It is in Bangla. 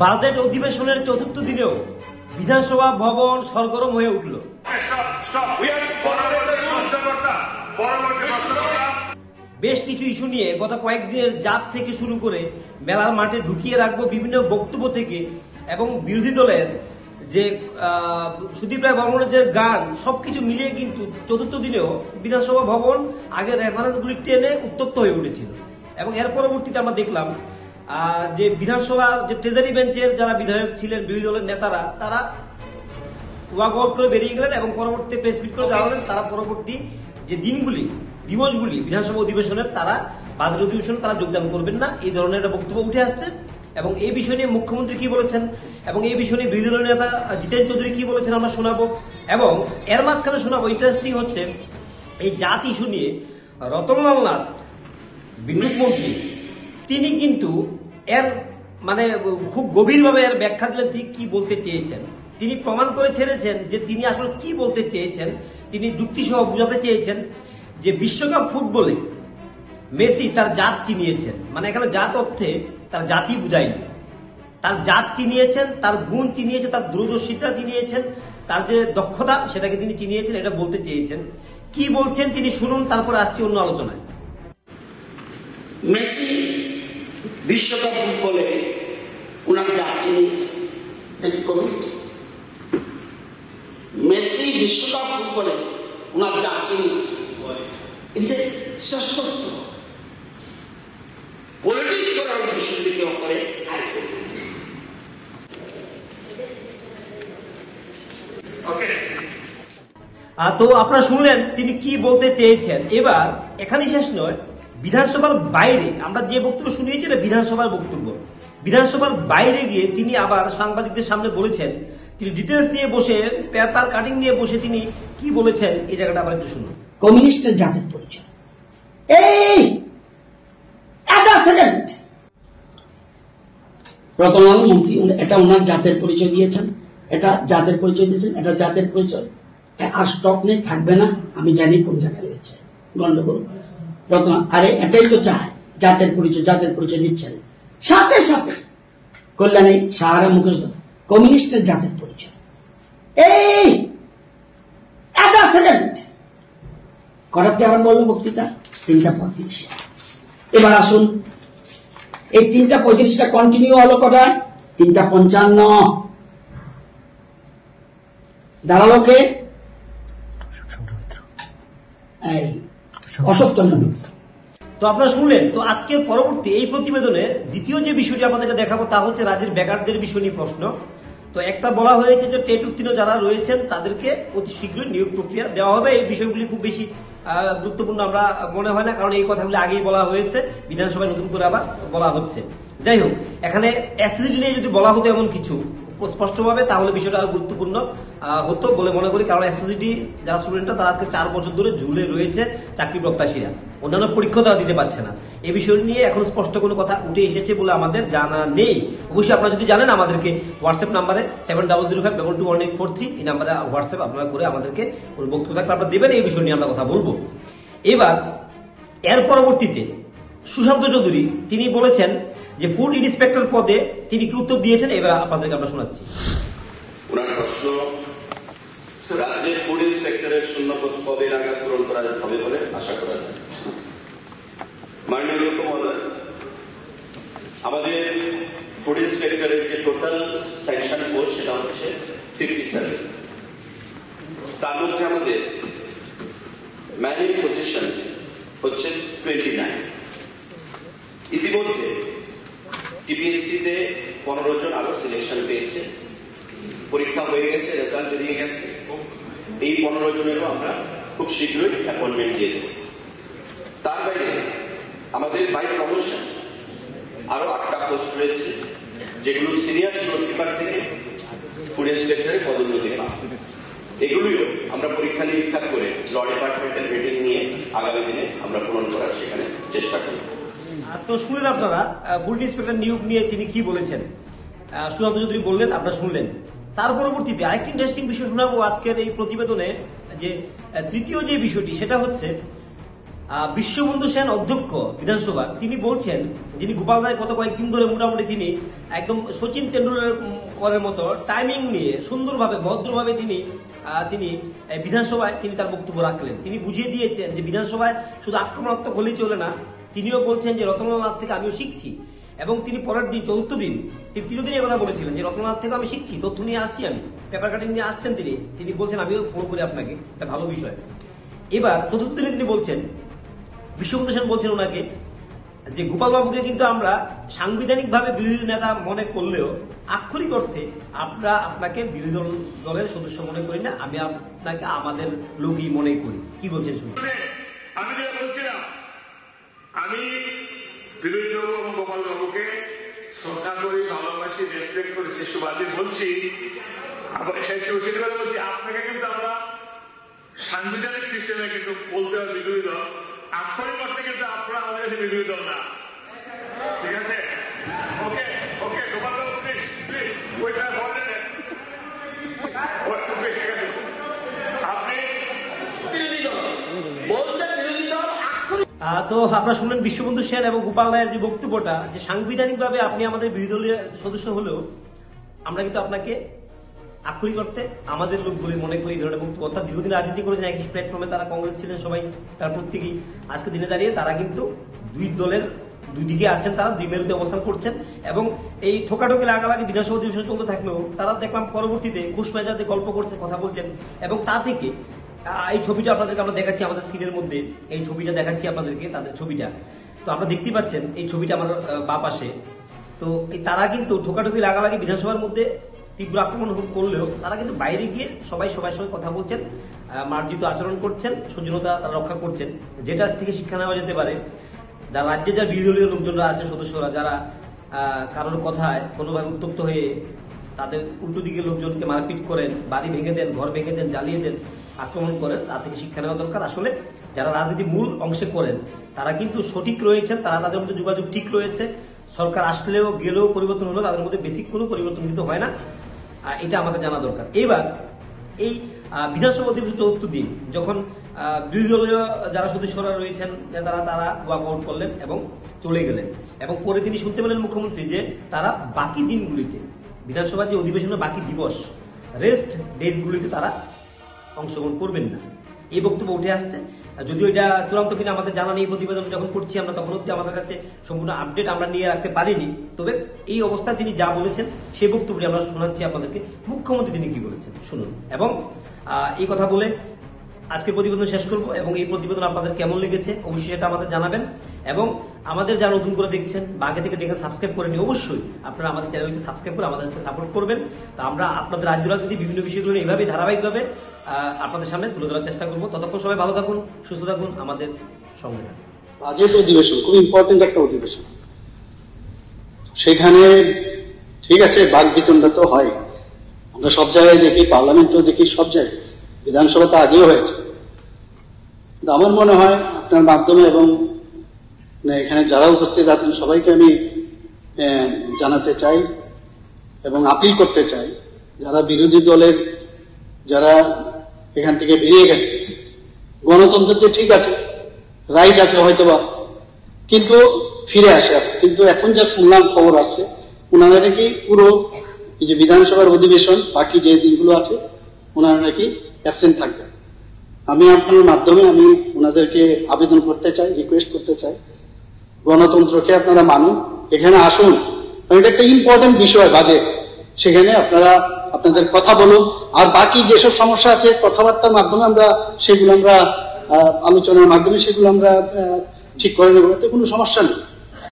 বাজেট অধিবেশনের চতুর্থ দিনেও বিধানসভা ভবন সরগরম হয়ে উঠল। বেশ কিছু ইস্যু নিয়ে গত কয়েকদিনের জাত থেকে শুরু করে মেলার মাঠে ঢুকিয়ে রাখবো বিভিন্ন বক্তব্য থেকে এবং বিরোধী দলের যে সুদীপ রায় বর্মনের যে গান সবকিছু মিলিয়ে কিন্তু চতুর্থ দিনেও বিধানসভা ভবন আগের রেফারেন্সগুলি টেনে উত্তপ্ত হয়ে উঠেছিল। এবং এর পরবর্তীতে আমরা দেখলাম যে বিধানসভার যে ট্রেজারি বেঞ্চের যারা বিধায়ক ছিলেন বিরোধী দলের নেতারা তারা ওয়াক আউট করে বেরিয়ে গেলেন এবং পরবর্তীতে প্রেস মিট করে জানালেন তারা পরবর্তী যে দিবসগুলি বিধানসভা অধিবেশনের তারা বাজেট অধিবেশনে তারা যোগদান করবেন না, এই ধরনের একটা বক্তব্য উঠে আসছে। এবং এই বিষয় নিয়ে মুখ্যমন্ত্রী কি বলেছেন এবং এই বিষয় নিয়ে বিরোধী দলের নেতা জিতেন চৌধুরী কি বলেছেন আমরা শোনাবো। এবং এর মাঝখানে শোনাবো ইন্টারেস্টিং হচ্ছে এই জাত ইস্যু নিয়ে রতনলাল নাথ বিদ্যুৎ মন্ত্রী তিনি কিন্তু এর মানে খুব গভীরভাবে এর ব্যাখ্যা দিলেন তিনি কি বলতে চেয়েছেন। তিনি প্রমাণ করে ছেড়েছেন যে তিনি আসলে কি বলতে চেয়েছেন। তিনি যুক্তিসহ বোঝাতে চেয়েছেন যে বিশ্বকাপ ফুটবলে মেসি তার জাত চিনিয়েছেন, মানে এখানে জাত অর্থে তার জাতি বুঝায়নি, তার জাত চিনিয়েছেন, তার গুণ চিনিয়েছেন, তার দূরদর্শিতা চিনিয়েছেন, তার যে দক্ষতা সেটাকে তিনি চিনিয়েছেন, এটা বলতে চেয়েছেন। কি বলছেন তিনি শুনুন, তারপর আসছি অন্য আলোচনায়। মেসি বিশ্বকাপ ফুটবলে ওনার জাত চিনিয়েছেন, মেসি বিশ্বকাপ ফুটবলে ওনার জাত চিনিয়েছেন, সত্য পলিটিক্স করার উদ্দেশ্য কেউ করে তো আপনারা শুনলেন তিনি কি বলতে চেয়েছেন। এবার এখানেই শেষ নয়, বিধানসভার বাইরে আমরা যে বক্তব্য শুনিয়েছি এটা বিধানসভার বক্তব্য, বিধানসভার বাইরে গিয়ে তিনি আবার সাংবাদিকদের সামনে বলেছেন, তিনি ডিটেলস নিয়ে বসে পেপার কাটিং নিয়ে বসে তিনি কি বলেছেন এই জায়গাটা আবার একটু শুনুন। কমিউনিস্টের জাতের পরিচয় এই সেকেন্ড রতনলাল মন্ত্রী এটা ওনার জাতের পরিচয় দিয়েছেন, এটা জাতের পরিচয় দিয়েছেন, এটা জাতের পরিচয় আর স্টক নেই, থাকবে না, আমি জানি কোন জায়গায় রয়েছে গন্ডগোল। রতন আরে এটাই তো চায়, জাতের পরিচয় দিচ্ছেন, সাথে সাথে কল্যাণী সাহারা মুখোশ কমিউনিস্টের জাতের পরিচয় এই সেকেন্ড করাতে আরম্ভ হলো বক্তৃতা 3:35। এবার আসুন এই 3:35টা কন্টিনিউ হলো কটায় 3:55 দাঁড়ালো কে অশোক চন্দ্র মিত্র। তো আপনারা শুনলেন। তো আজকের পরবর্তী এই প্রতিবেদনে দ্বিতীয় যে বিষয়টি আপনাদেরকে দেখাবো তা হচ্ছে রাজ্যের বেকারদের বিষয় নিয়ে প্রশ্ন। তো একটা বলা হয়েছে যে টেট উত্তীর্ণ যারা রয়েছেন তাদেরকে অতি শীঘ্রই নিয়োগ প্রক্রিয়া দেওয়া হবে। এই বিষয়গুলি খুব বেশি গুরুত্বপূর্ণ আমরা মনে হয় না, কারণ এই কথাগুলি আগেই বলা হয়েছে, বিধানসভায় নতুন করে আবার বলা হচ্ছে। যাই হোক, এখানে এসএসসি নিয়ে যদি বলা হতো এমন কিছু স্পষ্টভাবে তাহলে বিষয়টা আরো গুরুত্বপূর্ণ হতো বলে মনে করি, কারণ এসএসসি যারা স্টুডেন্টরা তারা আজকে 4 বছর ধরে ঝুলে রয়েছে, চাকরি প্রত্যাশীরা অন্যান্য পরীক্ষা তারা দিতে পারছে না। এই বিষয় নিয়ে এখন স্পষ্ট কোনো কথা উঠে এসেছে বলে আমাদের জানা নেই। অবশ্যই আপনারা যদি জানেন আমাদেরকে হোয়াটসঅ্যাপ নাম্বারে 7005221843 এই নাম্বারে হোয়াটসঅ্যাপ আপনারা করে আমাদেরকে বক্তব্য থাকলে আপনারা দেবেন, এই বিষয় নিয়ে আমরা কথা বলবো। এবার এর পরবর্তীতে সুশান্ত চৌধুরী তিনি বলেছেন যে ফুড ইন্সপেক্টর পদে তিনি কি উত্তর দিয়েছেন, এবার আপনাদেরকে আমরা শোনাচ্ছি। ওনার প্রশ্ন, রাজ্যে ফুড ইন্সপেক্টরের শূন্যপদ কবে নাগাদ পূরণ করা হবে বলে আশা করা যায়? মাননীয় মহোদয়, আমাদের ফুড ইন্সপেক্টরের যে টোটাল স্যাংশন পোস্ট সেটা হচ্ছে 57, তার মধ্যে আমাদের ম্যানিং পজিশন হচ্ছে 29। ইতিমধ্যে টিপিএসসিতে 15 জন আরো সিলেকশন পেয়েছে, পরীক্ষা হয়ে গেছে, রেজাল্ট বেরিয়ে গেছে। এই 15 জনেরও আমরা খুব শীঘ্রই অ্যাপয়েন্টমেন্ট দিয়ে দেব। তার বাইরে আমাদের বাই প্রমোশন আরো 8টা পোস্ট রয়েছে, যেগুলো সিনিয়র স্টোরকিপার থেকে ফুড ইন্সপেক্টরের পদোন্নতি পাবে। এগুলিও আমরা পরীক্ষা নিরীক্ষা করে ল ডিপার্টমেন্টের রেটিং নিয়ে আগামী দিনে আমরা পূরণ করার সেখানে চেষ্টা করব। তো শুনলেন আপনারা ফুড ইন্সপেক্টর নিয়োগ নিয়ে তিনি কি বলেছেন, সুশান্ত চৌধুরী বললেন, আপনারা শুনলেন। তার পরবর্তীতে আরেকটি ইন্টারেস্টিং বিষয় শোনাবো আজকের এই প্রতিবেদনে, যে তৃতীয় যে বিষয়টি সেটা হচ্ছে বিশ্ববন্ধু সেন অধ্যক্ষ বিধানসভা তিনি বলছেন, যিনি গোপাল রায় গত কয়েকদিন ধরে মোটামুটি তিনি একদম সচিন তেন্ডুলকরের মতো টাইমিং নিয়ে সুন্দরভাবে ভদ্রভাবে তিনি বিধানসভায় তিনি তার বক্তব্য রাখলেন। তিনি বুঝিয়ে দিয়েছেন যে বিধানসভায় শুধু আক্রমণাত্মক হলেই চলে না, তিনিও বলছেন যে রতনলাল থেকে আমিও শিখছি। এবং তিনি পরের দিন ৪র্থ দিন তিনি ৩য় দিন কথা বলেছিলেন যে রতনলাল থেকে আমি শিখছি, তথ্য নিয়ে আসছি, আমি পেপার কাটিং নিয়ে আসছেন। তিনি বলছেন আমিও ফোন করি আপনাকে, এটা ভালো বিষয়। এবার ৪র্থ দিনে তিনি বলছেন, বিশ্ববন্ধু সেন বলছেন ওনাকে যে গোপাল বাবুকে কিন্তু আমরা সাংবিধানিকভাবে বিরোধী নেতা মনে করলেও আক্ষরিক অর্থে আমরা আপনাকে বিরোধী দলের সদস্য মনে করি না, আমি আপনাকে আমাদের লোকই মনে করি। কি বলছেন শুনুন। আমি যেটা বলছিলাম, আমি বিরোধী দল এবং গোপাল বাবুকে শ্রদ্ধা করি, ভালোবাসি, রেসপেক্ট করি, সে সুবাদে বলছি। সেই কথা বলছি, আপনাকে কিন্তু আমরা সাংবিধানিক সিস্টেমে কিন্তু বলতে হবে বিরোধী দল, আক্ষরিক অর্থে কিন্তু আপনারা আমাদের কাছে বিরোধী দল না। ঠিক আছে? ওকে ওকে গোপাল বাবু প্লিজ প্লিজ ওইটা বলেন। ঠিক আছে, আপনি বিরোধী দল বলছেন, বিরোধী দল তো আপনারা শুনলেন বিশ্ববন্ধু সেন এবং গোপাল রায়ের যে বক্তব্যটা, যে সাংবিধানিকভাবে আপনি আমাদের বিরোধী দলীয় সদস্য হলেও আমরা কিন্তু আপনাকে আক্ষরিক অর্থে আমাদের লোক বলে মনে করি। এই ধরনের বক্তব্য, অর্থাৎ দীর্ঘদিন রাজনীতি করেছেন একই প্ল্যাটফর্মে, তারা কংগ্রেস ছিলেন সবাই, তার প্রত্যেকেই আজকে দিনে দাঁড়িয়ে তারা কিন্তু দুই দলের দুই দিকে আছেন, তারা দুই মেরুতে অবস্থান করছেন। এবং এই ঠোকাঠোকি লাগালাগি বিধানসভা অধিবেশন চলতে থাকলেও তারা দেখলাম পরবর্তীতে ঘুষ মেজাজে গল্প করছেন, কথা বলছেন। এবং তা থেকে এই ছবিটা আপনাদেরকে আমরা দেখাচ্ছি আমাদের স্ক্রিনের মধ্যে, এই ছবিটা দেখাচ্ছি আপনাদেরকে, তাদের ছবিটা। তো আপনারা দেখতেই পাচ্ছেন এই ছবিটা আমার বাঁ পাশে। তো তারা কিন্তু ঠোকাঠুকি লাগালাগি বিধানসভার মধ্যে তীব্র আক্রমণ করলেও তারা কিন্তু বাইরে গিয়ে সবাই সবার সঙ্গে কথা বলছেন, মার্জিত আচরণ করছেন, সৌজন্যতা তারা রক্ষা করছেন। যেটা থেকে শিক্ষা নেওয়া যেতে পারে, যারা রাজ্যে যারা বিরোধী দলীয় লোকজনরা আছে, সদস্যরা যারা কারোর কথায় কোনোভাবে উত্তপ্ত হয়ে তাদের উল্টো দিকে লোকজনকে মারপিট করেন, বাড়ি ভেঙে দেন, ঘর ভেঙে দেন, জ্বালিয়ে দেন, আক্রমণ করেন, তার থেকে শিক্ষা নেওয়া দরকার। আসলে যারা রাজনীতি মূল অংশে করেন তারা কিন্তু সঠিক রয়েছেন, তারা তাদের মধ্যে যোগাযোগ ঠিক রয়েছে। সরকার আসলেও গেলেও পরিবর্তন হলেও তাদের মধ্যে বেসিক কোনো পরিবর্তন কিন্তু হয় না, এটা আমাদের জানা দরকার। এবার এই বিধানসভা অধিবেশন ৪র্থ দিন যখন বিরোধী দলীয় যারা সদস্যরা রয়েছেন তারা ওয়াক আউট করলেন এবং চলে গেলেন। এবং পরে তিনি শুনতে পেলেন মুখ্যমন্ত্রী যে তারা বাকি দিনগুলিতে, বিধানসভার যে অধিবেশনের বাকি দিবস, রেস্ট ডেজগুলিতে তারা অংশগ্রহণ করবেন না, এই বক্তব্য উঠে আসছে। যদিও এটা চূড়ান্ত কিনা আমাদের জানা নেই, প্রতিবেদন যখন করছি আমরা তখন অব্দি আমাদের কাছে সম্পূর্ণ আপডেট আমরা নিয়ে রাখতে পারিনি। তবে এই অবস্থায় তিনি যা বলেছেন সেই বক্তব্যটি আমরা শোনাচ্ছি আপনাদেরকে। মুখ্যমন্ত্রী তিনি কি বলেছেন শুনুন। এবং এই কথা বলে আজকের প্রতিবেদন শেষ করব। এবং এই প্রতিবেদন আপনাদের কেমন লেগেছে অবশ্যই সেটা আমাদের জানাবেন। এবং আমাদের যারা নতুন করে দেখছেন বা আগে থেকে দেখে সাবস্ক্রাইব করেনি, অবশ্যই আপনারা আমাদের চ্যানেলকে সাবস্ক্রাইব করে আমাদেরকে সাপোর্ট করবেন। তো আমরা আপনাদের রাজ্য রাজনীতি বিভিন্ন বিষয়গুলো এইভাবেই ধারাবাহিকভাবে আপনাদের সামনে তুলে ধরার চেষ্টা করবো। ততক্ষণ সবাই ভালো থাকুন, সুস্থ থাকুন, আমাদের সঙ্গে থাকুন। বাজেট অধিবেশন খুব ইম্পর্টেন্ট একটা অধিবেশন, সেখানে ঠিক আছে বাক বিতণ্ডা তো হয়, আমরা সব জায়গায় দেখি, পার্লামেন্টেও দেখি, সব জায়গায়, বিধানসভা তো আগেও হয়েছে। কিন্তু আমার মনে হয় আপনার মাধ্যমে এবং এখানে যারা উপস্থিত আছেন সবাইকে আমি জানাতে চাই এবং আপিল করতে চাই, যারা বিরোধী দলের যারা এখান থেকে বেরিয়ে গেছে, গণতন্ত্রতে ঠিক আছে, রাইট আছে হয়তোবা, কিন্তু ফিরে আসে। কিন্তু এখন যা শুনলাম খবর আসছে, ওনারা নাকি পুরো এই যে বিধানসভার অধিবেশন বাকি যে দিনগুলো আছে ওনারা নাকি অ্যাবসেন্ট থাকবে। আমি আপনার মাধ্যমে আমি ওনাদেরকে আবেদন করতে চাই, রিকোয়েস্ট করতে চাই, গণতন্ত্রকে আপনারা মানুন, এখানে আসুন। এটা একটা ইম্পর্টেন্ট বিষয় বাজেট, সেখানে আপনারা আপনাদের কথা বলুন। আর বাকি যেসব সমস্যা আছে কথাবার্তার মাধ্যমে আমরা সেগুলো আমরা আলোচনার মাধ্যমে সেগুলো আমরা ঠিক করে নেব, এতে কোনো সমস্যা নেই।